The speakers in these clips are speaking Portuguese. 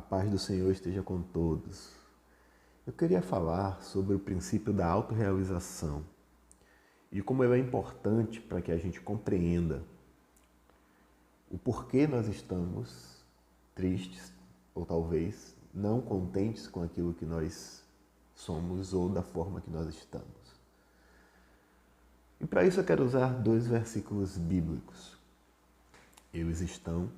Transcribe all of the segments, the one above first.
paz do Senhor esteja com todos. Eu queria falar sobre o princípio da autorrealização e como ele é importante para que a gente compreenda o porquê nós estamos tristes ou talvez não contentes com aquilo que nós somos ou da forma que nós estamos. E para isso eu quero usar 2 versículos bíblicos. Eles estão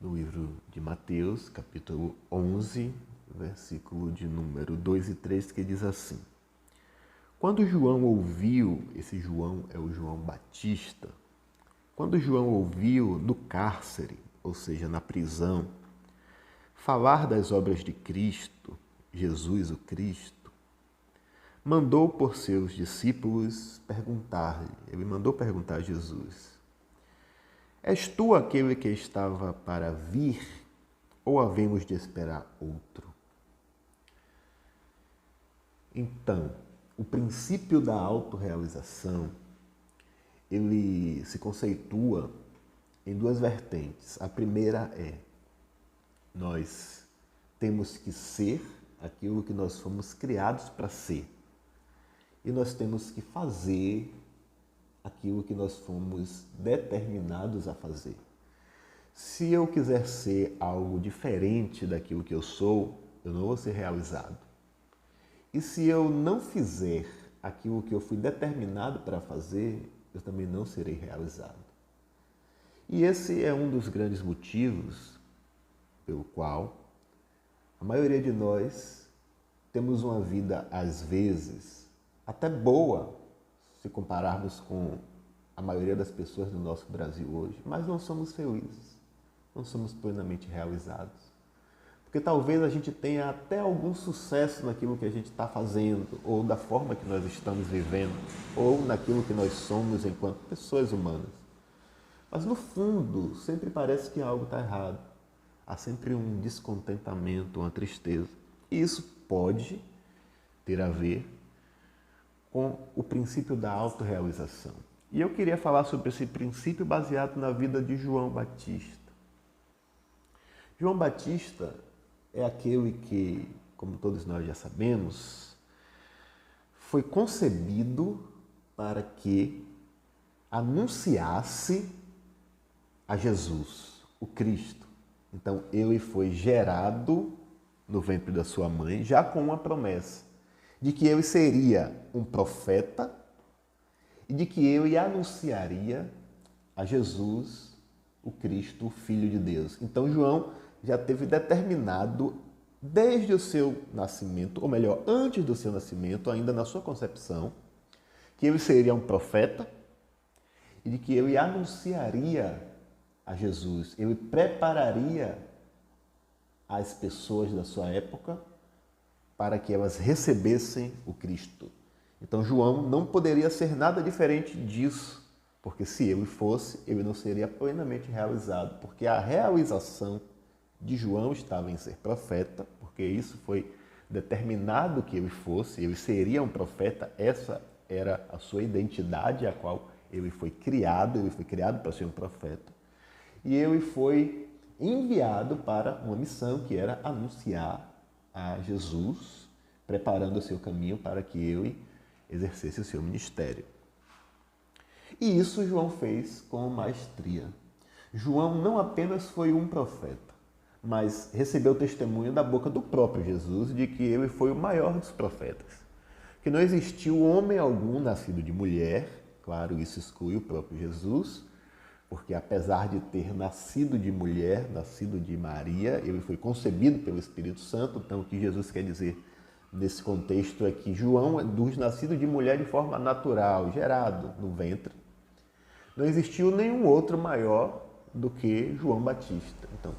no livro de Mateus, capítulo 11, versículo de número 2 e 3, que diz assim: Quando João ouviu, esse João é o João Batista, quando João ouviu no cárcere, ou seja, na prisão, falar das obras de Cristo, Jesus o Cristo, mandou por seus discípulos perguntar-lhe, ele mandou perguntar a Jesus: És tu aquele que estava para vir, ou havemos de esperar outro? Então, o princípio da autorrealização, ele se conceitua em 2 vertentes. A primeira é: nós temos que ser aquilo que nós fomos criados para ser. E nós temos que fazer aquilo que nós fomos determinados a fazer. Se eu quiser ser algo diferente daquilo que eu sou, eu não vou ser realizado. E se eu não fizer aquilo que eu fui determinado para fazer, eu também não serei realizado. E esse é um dos grandes motivos pelo qual a maioria de nós temos uma vida, às vezes, até boa, se compararmos com a maioria das pessoas do nosso Brasil hoje, mas não somos felizes, não somos plenamente realizados. Porque talvez a gente tenha até algum sucesso naquilo que a gente está fazendo, ou da forma que nós estamos vivendo, ou naquilo que nós somos enquanto pessoas humanas. Mas no fundo, sempre parece que algo está errado. Há sempre um descontentamento, uma tristeza. E isso pode ter a ver com o princípio da autorrealização. E eu queria falar sobre esse princípio baseado na vida de João Batista. João Batista é aquele que, como todos nós já sabemos, foi concebido para que anunciasse a Jesus, o Cristo. Então, ele foi gerado no ventre da sua mãe, já com uma promessa de que ele seria um profeta e de que ele anunciaria a Jesus, o Cristo, o Filho de Deus. Então, João já teve determinado desde o seu nascimento, ou melhor, antes do seu nascimento, ainda na sua concepção, que ele seria um profeta e de que ele anunciaria a Jesus, ele prepararia as pessoas da sua época para que elas recebessem o Cristo. Então João não poderia ser nada diferente disso, porque se ele fosse, ele não seria plenamente realizado, porque a realização de João estava em ser profeta, porque isso foi determinado que ele fosse, ele seria um profeta, essa era a sua identidade, a qual ele foi criado para ser um profeta. E ele foi enviado para uma missão que era anunciar a Jesus, preparando o seu caminho para que ele exercesse o seu ministério. E isso João fez com maestria. João não apenas foi um profeta, mas recebeu testemunho da boca do próprio Jesus de que ele foi o maior dos profetas. Que não existiu homem algum nascido de mulher, claro, isso exclui o próprio Jesus, porque apesar de ter nascido de mulher, nascido de Maria, ele foi concebido pelo Espírito Santo. Então, o que Jesus quer dizer nesse contexto é que João é dos nascidos de mulher de forma natural, gerado no ventre. Não existiu nenhum outro maior do que João Batista. Então,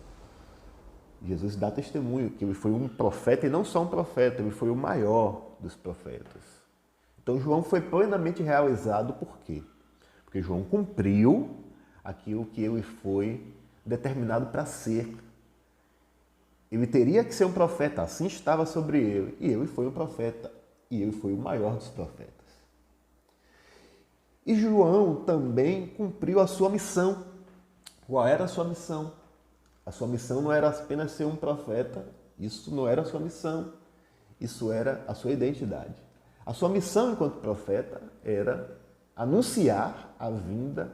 Jesus dá testemunho que ele foi um profeta, e não só um profeta, ele foi o maior dos profetas. Então, João foi plenamente realizado. Por quê? Porque João cumpriu aquilo que ele foi determinado para ser. Ele teria que ser um profeta, assim estava sobre ele. E ele foi um profeta, e ele foi o maior dos profetas. E João também cumpriu a sua missão. Qual era a sua missão? A sua missão não era apenas ser um profeta, isso não era a sua missão, isso era a sua identidade. A sua missão enquanto profeta era anunciar a vinda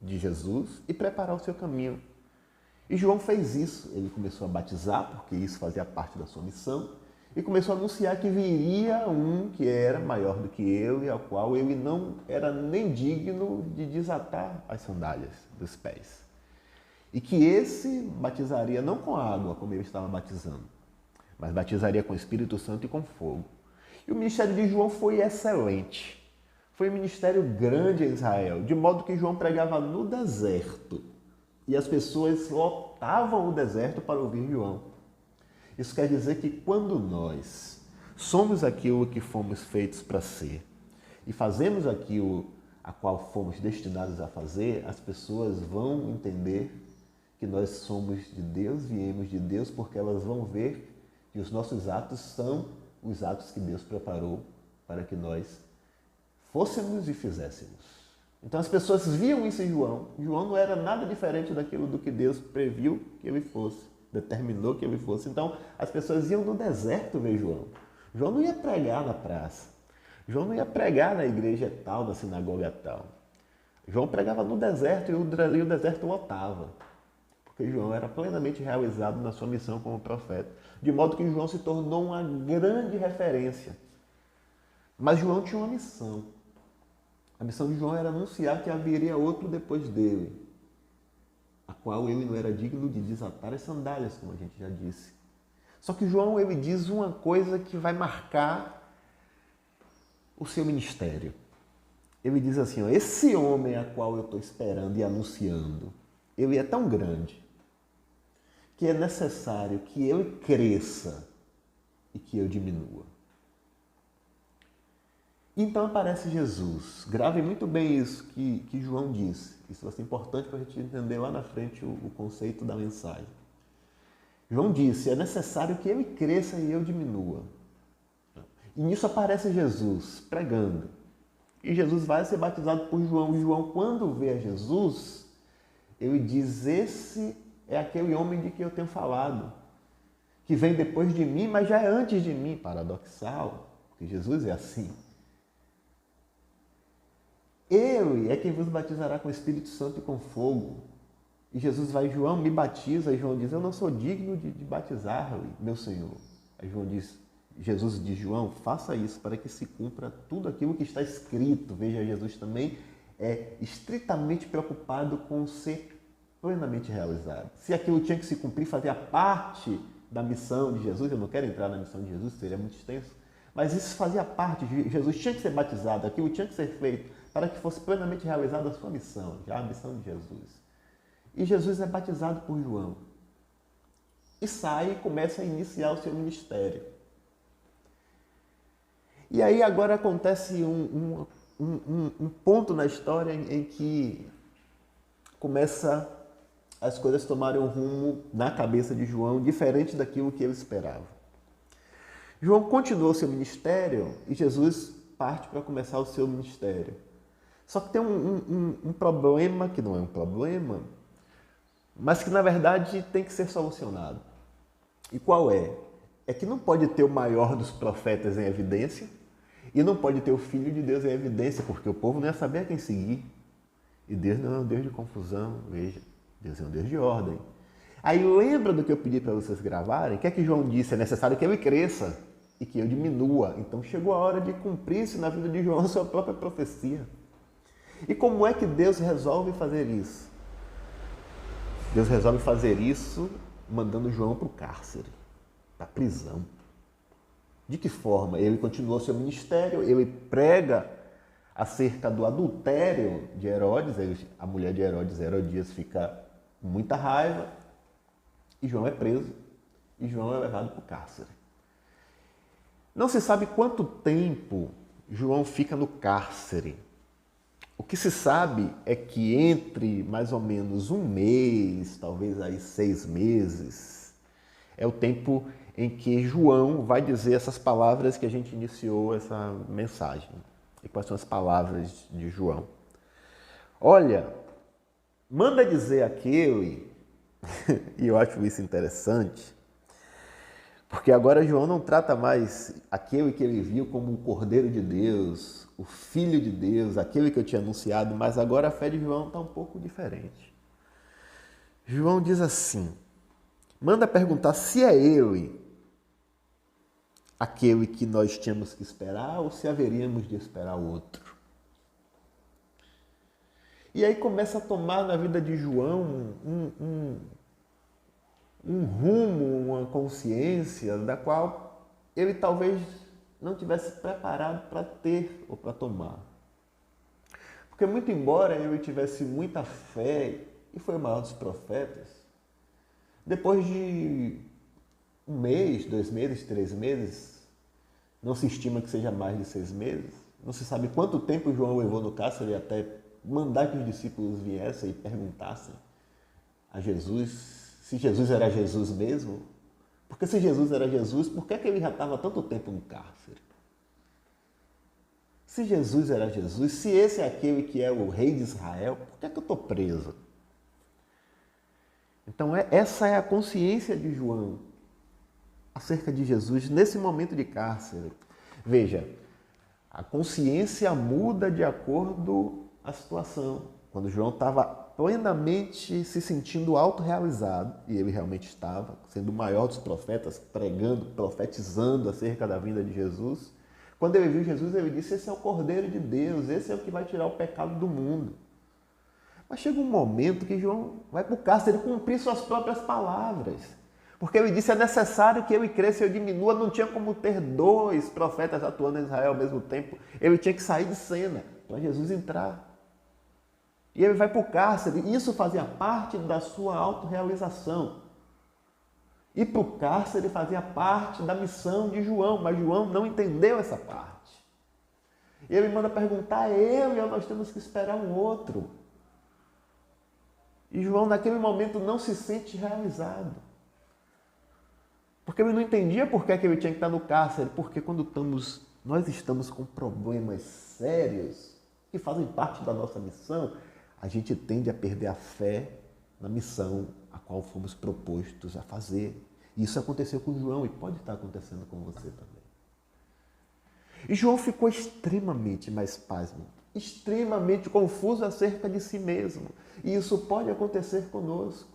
de Jesus e preparar o seu caminho. E João fez isso, ele começou a batizar, porque isso fazia parte da sua missão, e começou a anunciar que viria um que era maior do que eu e ao qual ele não era nem digno de desatar as sandálias dos pés. E que esse batizaria não com água, como ele estava batizando, mas batizaria com o Espírito Santo e com fogo. E o ministério de João foi excelente. Foi um ministério grande em Israel, de modo que João pregava no deserto. E as pessoas lotavam o deserto para ouvir João. Isso quer dizer que quando nós somos aquilo que fomos feitos para ser e fazemos aquilo a qual fomos destinados a fazer, as pessoas vão entender que nós somos de Deus, viemos de Deus, porque elas vão ver que os nossos atos são os atos que Deus preparou para que nós fôssemos e fizéssemos. Então as pessoas viam isso em João. João não era nada diferente daquilo do que Deus previu que ele fosse, determinou que ele fosse. Então as pessoas iam no deserto ver João. João não ia pregar na praça. João não ia pregar na igreja tal, na sinagoga tal. João pregava no deserto e o deserto lotava. Porque João era plenamente realizado na sua missão como profeta. De modo que João se tornou uma grande referência. Mas João tinha uma missão. A missão de João era anunciar que haveria outro depois dele, a qual ele não era digno de desatar as sandálias, como a gente já disse. Só que João, ele diz uma coisa que vai marcar o seu ministério. Ele diz assim, ó, esse homem a qual eu estou esperando e anunciando, ele é tão grande que é necessário que ele cresça e que eu diminua. Então aparece Jesus. Gravem muito bem isso que João disse. Isso vai ser importante para a gente entender lá na frente o conceito da mensagem. João disse, é necessário que ele cresça e eu diminua. E nisso aparece Jesus pregando. E Jesus vai ser batizado por João. E João, quando vê a Jesus, ele diz, esse é aquele homem de que eu tenho falado, que vem depois de mim, mas já é antes de mim. Paradoxal, porque Jesus é assim. Ele é quem vos batizará com o Espírito Santo e com fogo. E Jesus vai, João, me batiza. E João diz, eu não sou digno de batizar-lhe, meu Senhor. Aí Jesus diz, João, faça isso para que se cumpra tudo aquilo que está escrito. Veja, Jesus também é estritamente preocupado com ser plenamente realizado. Se aquilo tinha que se cumprir, fazia parte da missão de Jesus. Eu não quero entrar na missão de Jesus, seria muito extenso. Mas isso fazia parte. Jesus tinha que ser batizado, aquilo tinha que ser feito para que fosse plenamente realizada a sua missão, já a missão de Jesus. E Jesus é batizado por João. E sai e começa a iniciar o seu ministério. E aí agora acontece um ponto na história em que começa as coisas tomarem um rumo na cabeça de João diferente daquilo que ele esperava. João continuou seu ministério e Jesus parte para começar o seu ministério. Só que tem um problema, que não é um problema, mas que na verdade tem que ser solucionado. E qual é? É que não pode ter o maior dos profetas em evidência e não pode ter o Filho de Deus em evidência, porque o povo não ia saber a quem seguir. E Deus não é um Deus de confusão, veja, Deus é um Deus de ordem. Aí lembra do que eu pedi para vocês gravarem? O que é que João disse? É necessário que ele cresça e que eu diminua. Então chegou a hora de cumprir-se na vida de João a sua própria profecia. E como é que Deus resolve fazer isso? Deus resolve fazer isso mandando João para o cárcere, para a prisão. De que forma? Ele continuou seu ministério, ele prega acerca do adultério de Herodes, a mulher de Herodes, Herodias, fica com muita raiva, e João é preso, e João é levado para o cárcere. Não se sabe quanto tempo João fica no cárcere. O que se sabe é que entre mais ou menos um mês, talvez aí 6 meses, é o tempo em que João vai dizer essas palavras que a gente iniciou essa mensagem. E quais são as palavras de João? Olha, manda dizer aquele, E eu acho isso interessante, porque agora João não trata mais aquele que ele viu como o Cordeiro de Deus, o Filho de Deus, aquele que eu tinha anunciado, mas agora a fé de João está um pouco diferente. João diz assim, manda perguntar se é ele aquele que nós tínhamos que esperar ou se haveríamos de esperar outro. E aí começa a tomar na vida de João um rumo, uma consciência da qual ele talvez não tivesse preparado para ter ou para tomar. Porque muito embora ele tivesse muita fé e foi o maior dos profetas, depois de 1 mês, 2 meses, 3 meses, não se estima que seja mais de 6 meses, não se sabe quanto tempo João levou no cárcere até mandar que os discípulos viessem e perguntassem a Jesus se Jesus era Jesus mesmo. Porque se Jesus era Jesus, por que ele já estava há tanto tempo no cárcere? Se Jesus era Jesus, se esse é aquele que é o rei de Israel, por que eu estou preso? Então essa é a consciência de João acerca de Jesus nesse momento de cárcere. Veja, a consciência muda de acordo à situação. Quando João estava plenamente se sentindo autorrealizado, e ele realmente estava, sendo o maior dos profetas, pregando, profetizando acerca da vinda de Jesus, quando ele viu Jesus, ele disse, esse é o Cordeiro de Deus, esse é o que vai tirar o pecado do mundo. Mas chega um momento que João vai para o cárcere cumprir suas próprias palavras. Porque ele disse, é necessário que ele cresça e eu diminua. Não tinha como ter 2 profetas atuando em Israel ao mesmo tempo. Ele tinha que sair de cena para Jesus entrar. E ele vai para o cárcere. E isso fazia parte da sua autorrealização. Ir para o cárcere fazia parte da missão de João. Mas João não entendeu essa parte. E ele manda perguntar, eu nós temos que esperar um outro. E João, naquele momento, não se sente realizado. Porque ele não entendia por que ele tinha que estar no cárcere. Porque quando nós estamos com problemas sérios, que fazem parte da nossa missão, a gente tende a perder a fé na missão a qual fomos propostos a fazer. E isso aconteceu com João e pode estar acontecendo com você também. E João ficou extremamente, mas pasmo, extremamente confuso acerca de si mesmo. E isso pode acontecer conosco.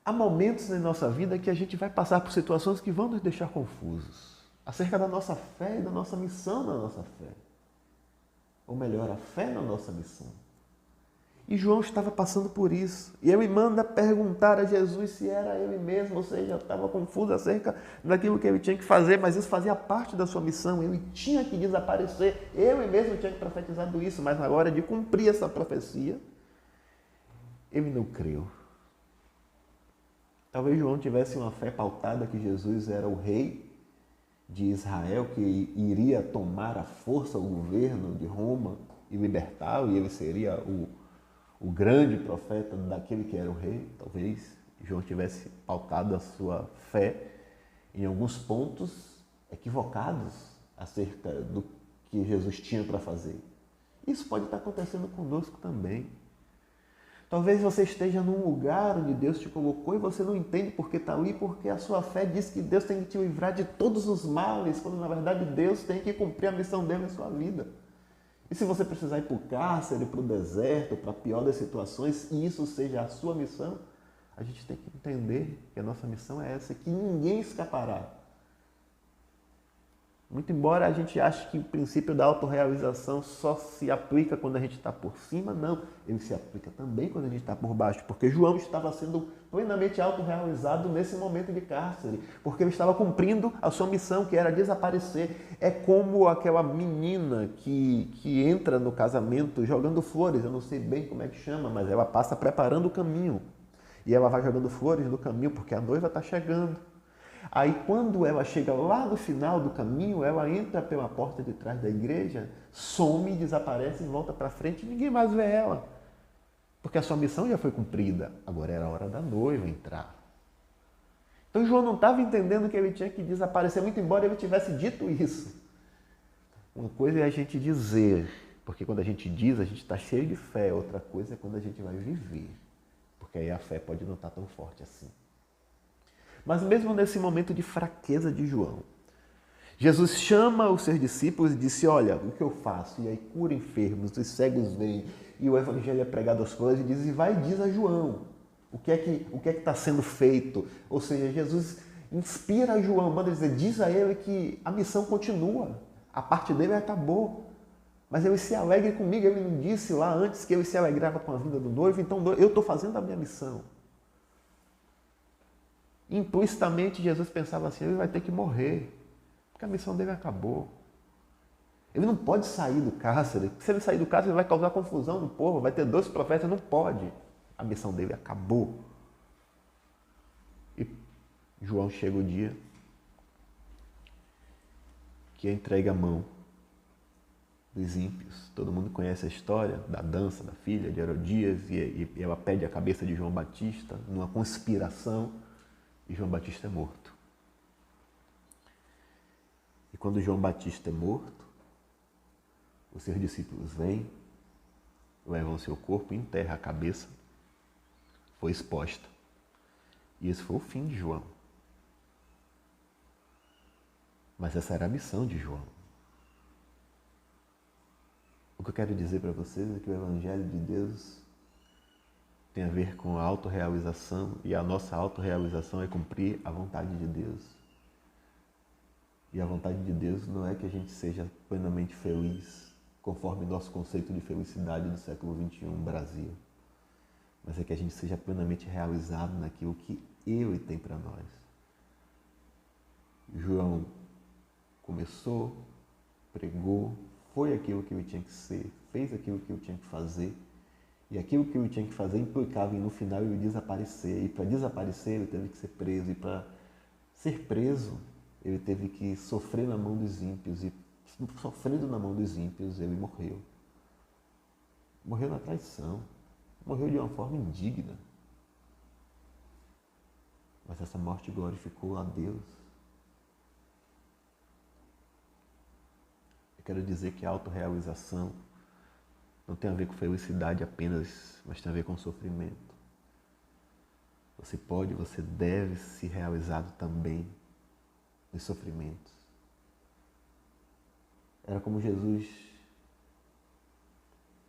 Há momentos na nossa vida que a gente vai passar por situações que vão nos deixar confusos acerca da nossa fé e da nossa missão na nossa fé. Ou melhor, a fé na nossa missão. E João estava passando por isso. E ele manda perguntar a Jesus se era ele mesmo, ou seja, estava confuso acerca daquilo que ele tinha que fazer, mas isso fazia parte da sua missão. Ele tinha que desaparecer. Ele mesmo tinha que profetizado isso, mas na hora de cumprir essa profecia, ele não creu. Talvez João tivesse uma fé pautada que Jesus era o rei de Israel, que iria tomar à força o governo de Roma e libertá-lo, e ele seria o grande profeta daquele que era o rei. Talvez João tivesse pautado a sua fé em alguns pontos equivocados acerca do que Jesus tinha para fazer. Isso pode estar acontecendo conosco também. Talvez você esteja num lugar onde Deus te colocou e você não entende porque está ali, porque a sua fé diz que Deus tem que te livrar de todos os males, quando na verdade Deus tem que cumprir a missão dele em sua vida. E se você precisar ir para o cárcere, para o deserto, para a pior das situações, e isso seja a sua missão, a gente tem que entender que a nossa missão é essa, que ninguém escapará. Muito embora a gente ache que o princípio da autorrealização só se aplica quando a gente está por cima, não. Ele se aplica também quando a gente está por baixo, porque João estava sendo plenamente autorrealizado nesse momento de cárcere, porque ele estava cumprindo a sua missão, que era desaparecer. É como aquela menina que entra no casamento jogando flores, eu não sei bem como é que chama, mas ela passa preparando o caminho. E ela vai jogando flores no caminho, porque a noiva está chegando. Aí quando ela chega lá no final do caminho, ela entra pela porta de trás da igreja, some, desaparece e volta para frente e ninguém mais vê ela. Porque a sua missão já foi cumprida. Agora era a hora da noiva entrar. Então João não estava entendendo que ele tinha que desaparecer, muito embora ele tivesse dito isso. Uma coisa é a gente dizer, porque quando a gente diz, a gente está cheio de fé. Outra coisa é quando a gente vai viver. porque aí a fé pode não estar tão forte assim. Mas mesmo nesse momento de fraqueza de João, Jesus chama os seus discípulos e disse, olha, o que eu faço? E aí cura enfermos, os cegos vêm, e o evangelho é pregado aos pobres, e diz, e vai e diz a João, o que é que está sendo feito? Ou seja, Jesus inspira a João, manda dizer, diz a ele que a missão continua, a parte dele acabou. Mas ele se alegre comigo, ele não disse lá antes que ele se alegrava com a vinda do noivo, então eu estou fazendo a minha missão. Implicitamente Jesus pensava assim, ele vai ter que morrer, porque a missão dele acabou. Ele não pode sair do cárcere, se ele sair do cárcere ele vai causar confusão no povo, vai ter 2 profetas, não pode. A missão dele acabou. E João chega o dia que entrega a mão dos ímpios. Todo mundo conhece a história da dança da filha de Herodias e ela pede a cabeça de João Batista numa conspiração e João Batista é morto. E quando João Batista é morto, os seus discípulos vêm, levam o seu corpo e enterram a cabeça. Foi exposta. E esse foi o fim de João. Mas essa era a missão de João. O que eu quero dizer para vocês é que o Evangelho de Deus tem a ver com a autorrealização e a nossa autorrealização é cumprir a vontade de Deus. E a vontade de Deus não é que a gente seja plenamente feliz, conforme nosso conceito de felicidade do século XXI, Brasil, mas é que a gente seja plenamente realizado naquilo que Ele tem para nós. João começou, pregou, foi aquilo que ele tinha que ser, fez aquilo que ele tinha que fazer, e aquilo que ele tinha que fazer implicava em, no final, ele desaparecer, e para desaparecer ele teve que ser preso, e para ser preso ele teve que sofrer na mão dos ímpios, e sofrendo na mão dos ímpios ele morreu. Morreu na traição, morreu de uma forma indigna, mas essa morte glorificou a Deus. Eu quero dizer que a autorrealização não tem a ver com felicidade apenas, mas tem a ver com sofrimento. Você pode, você deve se realizar também nos sofrimentos. Era como Jesus,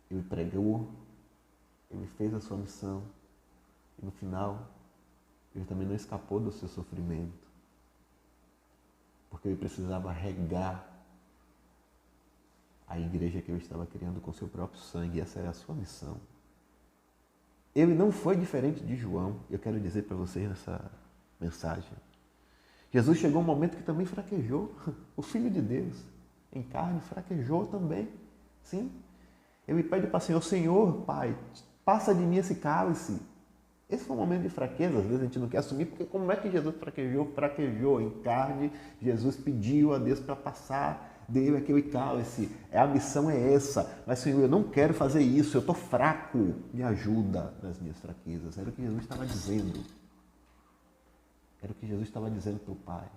ele pregou, ele fez a sua missão e no final ele também não escapou do seu sofrimento, porque ele precisava regar a igreja que ele estava criando com seu próprio sangue, e essa era a sua missão. Ele não foi diferente de João, eu quero dizer para vocês nessa mensagem. Jesus chegou um momento que também fraquejou, o Filho de Deus, em carne, fraquejou também, sim. Ele pede para o Senhor, Senhor, Pai, passa de mim esse cálice. Esse foi um momento de fraqueza, às vezes a gente não quer assumir, porque como é que Jesus fraquejou? Fraquejou em carne, Jesus pediu a Deus para passar dele aquele cálice, a missão é essa, mas Senhor, eu não quero fazer isso, eu estou fraco, me ajuda nas minhas fraquezas. Era o que Jesus estava dizendo, era o que Jesus estava dizendo para o Pai.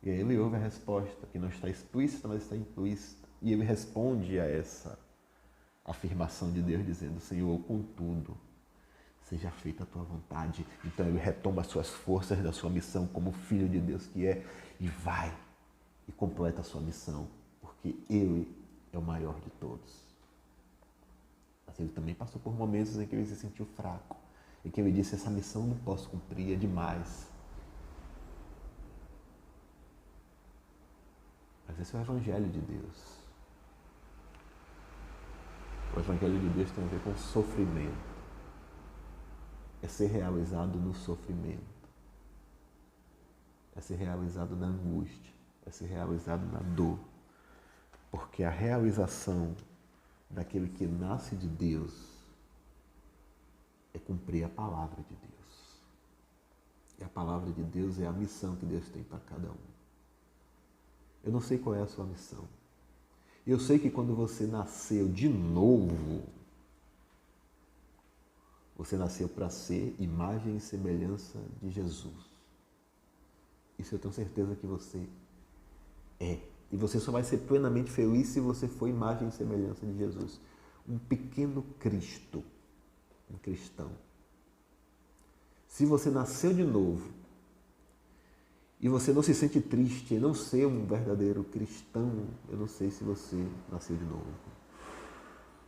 E aí ele ouve a resposta, que não está explícita, mas está implícita, e ele responde a essa afirmação de Deus, dizendo, Senhor, contudo, seja feita a tua vontade. Então ele retoma as suas forças da sua missão como Filho de Deus que é, e vai e completa a sua missão, porque ele é o maior de todos. Mas ele também passou por momentos em que ele se sentiu fraco, em que ele disse, essa missão não posso cumprir, é demais. Mas esse é o Evangelho de Deus. O Evangelho de Deus tem a ver com sofrimento. É ser realizado no sofrimento. É ser realizado na angústia. É ser realizado na dor. Porque a realização daquele que nasce de Deus é cumprir a palavra de Deus. E a palavra de Deus é a missão que Deus tem para cada um. Eu não sei qual é a sua missão. Eu sei que quando você nasceu de novo, você nasceu para ser imagem e semelhança de Jesus. Isso eu tenho certeza que você é. E você só vai ser plenamente feliz se você for imagem e semelhança de Jesus. Um pequeno Cristo, um cristão. Se você nasceu de novo e você não se sente triste em não ser um verdadeiro cristão, eu não sei se você nasceu de novo.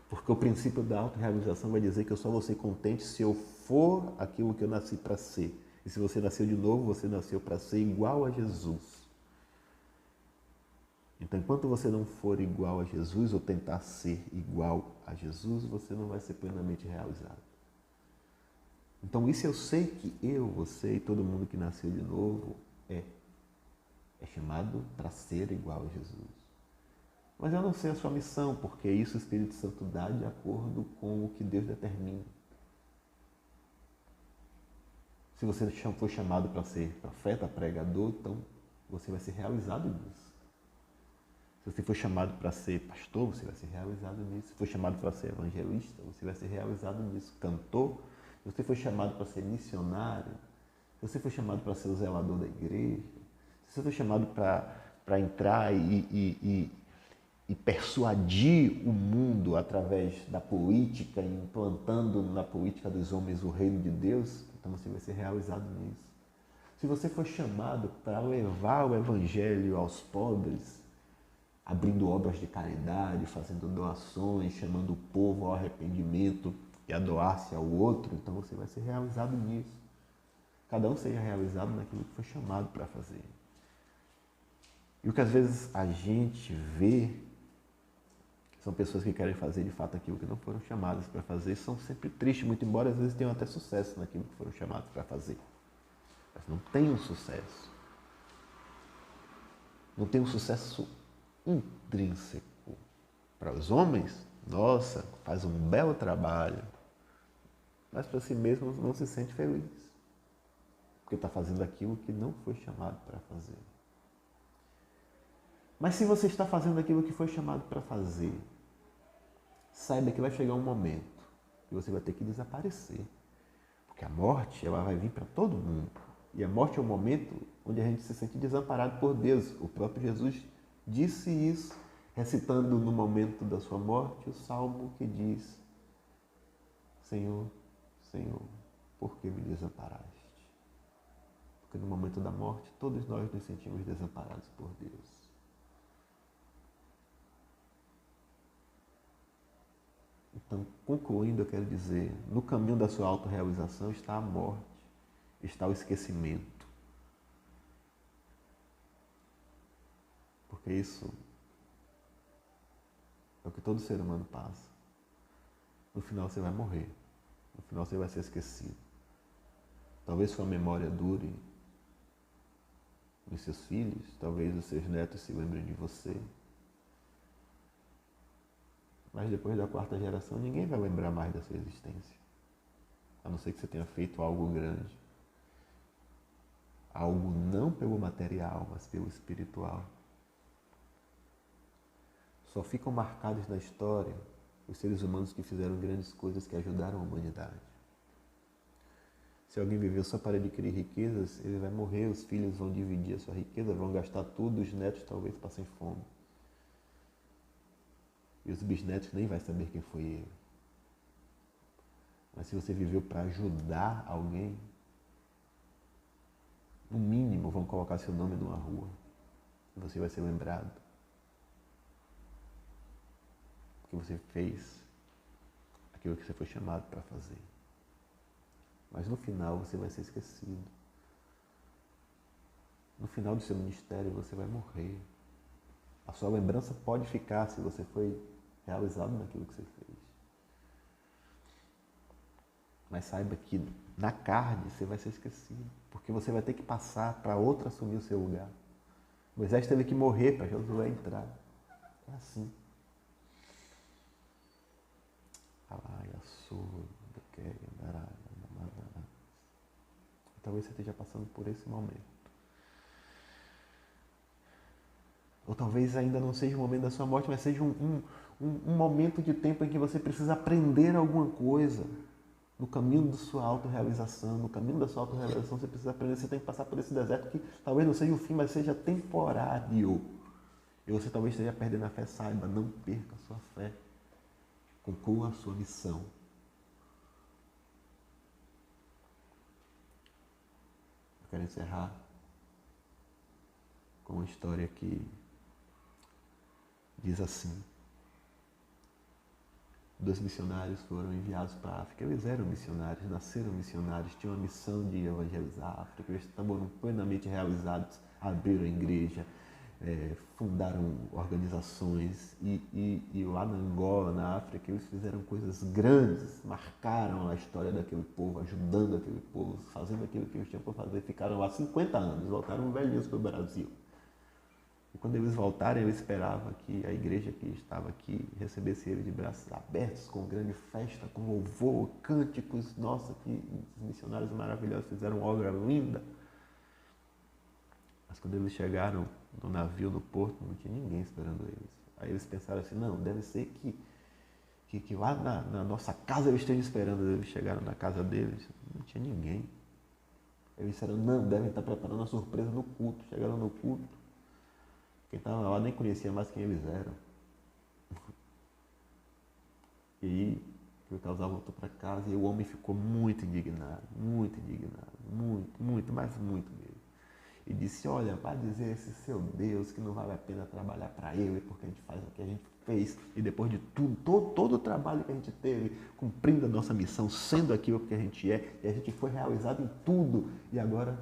Porque o princípio da autorrealização vai dizer que eu só vou ser contente se eu for aquilo que eu nasci para ser. E se você nasceu de novo, você nasceu para ser igual a Jesus. Então, enquanto você não for igual a Jesus ou tentar ser igual a Jesus, você não vai ser plenamente realizado. Então, isso eu sei que eu, você e todo mundo que nasceu de novo é chamado para ser igual a Jesus. Mas eu não sei a sua missão, porque isso o Espírito Santo dá de acordo com o que Deus determina. Se você for chamado para ser profeta, pregador, então você vai ser realizado nisso. Se você for chamado para ser pastor, você vai ser realizado nisso. Se for chamado para ser evangelista, você vai ser realizado nisso. Cantor, se você for chamado para ser missionário, se você for chamado para ser o zelador da igreja, se você for chamado para entrar e persuadir o mundo através da política, implantando na política dos homens o reino de Deus, então você vai ser realizado nisso. Se você for chamado para levar o evangelho aos pobres, abrindo obras de caridade, fazendo doações, chamando o povo ao arrependimento e a doar-se ao outro, então você vai ser realizado nisso. Cada um seja realizado naquilo que foi chamado para fazer. E o que às vezes a gente vê são pessoas que querem fazer de fato aquilo que não foram chamadas para fazer, são sempre tristes, muito embora às vezes tenham até sucesso naquilo que foram chamados para fazer. Mas não tem um sucesso. Não tem um sucesso intrínseco. Para os homens, nossa, faz um belo trabalho, mas para si mesmo não se sente feliz, porque está fazendo aquilo que não foi chamado para fazer. Mas se você está fazendo aquilo que foi chamado para fazer, saiba que vai chegar um momento que você vai ter que desaparecer, porque a morte ela vai vir para todo mundo. E a morte é o momento onde a gente se sente desamparado por Deus. O próprio Jesus disse isso, recitando no momento da sua morte o salmo que diz: Senhor, Senhor, por que me desamparaste? Porque no momento da morte todos nós nos sentimos desamparados por Deus. Então, concluindo, eu quero dizer, no caminho da sua autorrealização está a morte, está o esquecimento. Porque isso é o que todo ser humano passa. No final você vai morrer. No final você vai ser esquecido. Talvez sua memória dure nos seus filhos, talvez os seus netos se lembrem de você. Mas depois da quarta geração ninguém vai lembrar mais da sua existência. A não ser que você tenha feito algo grande. Algo não pelo material, mas pelo espiritual. Só ficam marcados na história os seres humanos que fizeram grandes coisas que ajudaram a humanidade. Se alguém viveu só para adquirir riquezas, ele vai morrer, os filhos vão dividir a sua riqueza, vão gastar tudo, os netos talvez passem fome. E os bisnetos nem vai saber quem foi ele. Mas se você viveu para ajudar alguém, no mínimo vão colocar seu nome numa rua. E você vai ser lembrado. Porque você fez aquilo que você foi chamado para fazer. Mas no final você vai ser esquecido. No final do seu ministério você vai morrer. A sua lembrança pode ficar se você foi realizado naquilo que você fez. Mas saiba que na carne você vai ser esquecido, porque você vai ter que passar para outro assumir o seu lugar. Moisés teve que morrer para Josué entrar. É assim. Talvez você esteja passando por esse momento. Ou talvez ainda não seja o momento da sua morte, mas seja um momento de tempo em que você precisa aprender alguma coisa. No caminho da sua autorrealização, no caminho da sua autorrealização você precisa aprender, você tem que passar por esse deserto que talvez não seja o fim, mas seja temporário. E você talvez esteja perdendo a fé, saiba, não perca a sua fé. Conclua a sua missão. quero encerrar com uma história que diz assim: 2 missionários foram enviados para a África. Eles eram missionários, nasceram missionários, tinham a missão de evangelizar a África. Eles estavam plenamente realizados, abriram a igreja, fundaram organizações e lá na Angola, na África, eles fizeram coisas grandes, marcaram a história daquele povo, ajudando aquele povo, fazendo aquilo que eles tinham para fazer. Ficaram lá 50 anos, voltaram velhinhos para o Brasil. E quando eles voltaram, eu esperava que a igreja que estava aqui recebesse ele de braços abertos, com grande festa, com louvor, cânticos. Nossa, que missionários maravilhosos, fizeram uma obra linda. Mas quando eles chegaram no navio, no porto, não tinha ninguém esperando eles. Aí eles pensaram assim: não, deve ser que lá na nossa casa eles estejam esperando. Eles chegaram na casa deles, não tinha ninguém. Eles disseram: não, devem estar preparando uma surpresa no culto. Chegaram no culto, quem estava lá nem conhecia mais quem eles eram. E aí o casal voltou para casa e o homem ficou muito indignado, muito, mas muito mesmo. E disse: olha, vai dizer a esse seu Deus que não vale a pena trabalhar para ele, porque a gente faz o que a gente fez. E depois de tudo, todo o trabalho que a gente teve, cumprindo a nossa missão, sendo aquilo que a gente é, e a gente foi realizado em tudo, e agora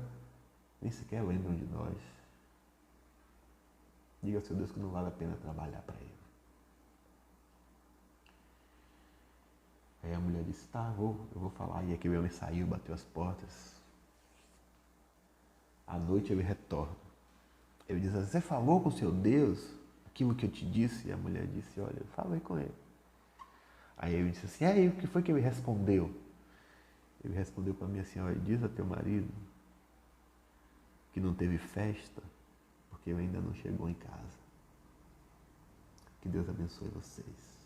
nem sequer lembram de nós. Diga ao seu Deus que não vale a pena trabalhar para ele. Aí a mulher disse: tá, eu vou falar. E aquele homem saiu, bateu as portas. À noite ele retorna. Ele diz: você falou com o seu Deus aquilo que eu te disse? E a mulher disse: olha, eu falei com ele. Aí ele disse assim: aí o que foi que ele respondeu? Ele respondeu para mim assim: olha, diz a teu marido que não teve festa porque ele ainda não chegou em casa. Que Deus abençoe vocês.